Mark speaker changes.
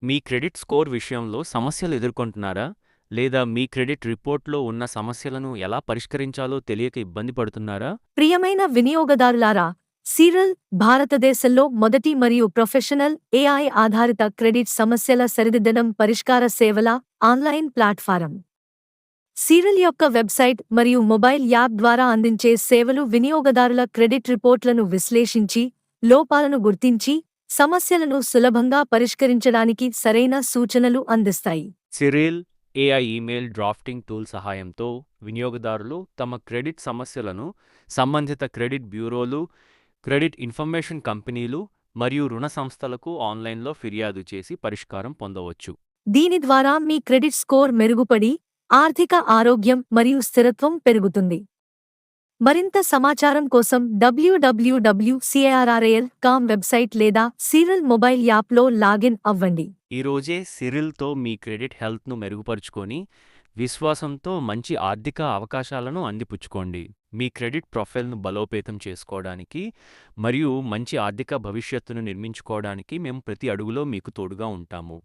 Speaker 1: మీ credit score విషయంలో సమస్యలు ఎదుర్కొంటున్నారా? లేదా మీ క్రెడిట్ రిపోర్ట్‌లో ఉన్న సమస్యలను ఎలా పరిష్కరించాలో తెలియక ఇబ్బంది పడుతున్నారా?
Speaker 2: ప్రియమైన వినియోగదారులారా, సిరల్ భారతదేశంలో మొదటి మరియు ప్రొఫెషనల్ ఏఐ ఆధారిత క్రెడిట్ సమస్యల సరిదిద్దడం పరిష్కార సేవల ఆన్లైన్ ప్లాట్ఫారం. సిరల్ యొక్క వెబ్సైట్ మరియు మొబైల్ యాప్ ద్వారా అందించే సేవలు వినియోగదారుల క్రెడిట్ రిపోర్ట్లను విశ్లేషించి, లోపాలను గుర్తించి, సమస్యలను సులభంగా పరిష్కరించడానికి సరైన సూచనలు అందిస్తాయి.
Speaker 1: Cyril AI email drafting tool సహాయంతో వినియోగదారులు తమ క్రెడిట్ సమస్యలను సంబంధిత క్రెడిట్ బ్యూరోలు, క్రెడిట్ ఇన్ఫర్మేషన్ కంపెనీలు మరియు రుణ సంస్థలకు ఆన్లైన్లో ఫిర్యాదు చేసి పరిష్కారం పొందవచ్చు.
Speaker 2: దీని ద్వారా మీ క్రెడిట్ స్కోర్ మెరుగుపడి, ఆర్థిక ఆరోగ్యం మరియు స్థిరత్వం పెరుగుతుంది. మరింత సమాచారం కోసం www.carral.com వెబ్సైట్ లేదా సిరల్ మొబైల్ యాప్లో లాగిన్ అవ్వండి.
Speaker 1: ఈరోజే సిరిల్తో మీ క్రెడిట్ హెల్త్ను మెరుగుపరుచుకొని, విశ్వాసంతో మంచి ఆర్థిక అవకాశాలను అందిపుచ్చుకోండి. మీ క్రెడిట్ ప్రొఫైల్ను బలోపేతం చేసుకోవడానికి మరియు మంచి ఆర్థిక భవిష్యత్తును నిర్మించుకోవడానికి మేము ప్రతి అడుగులో మీకు తోడుగా ఉంటాము.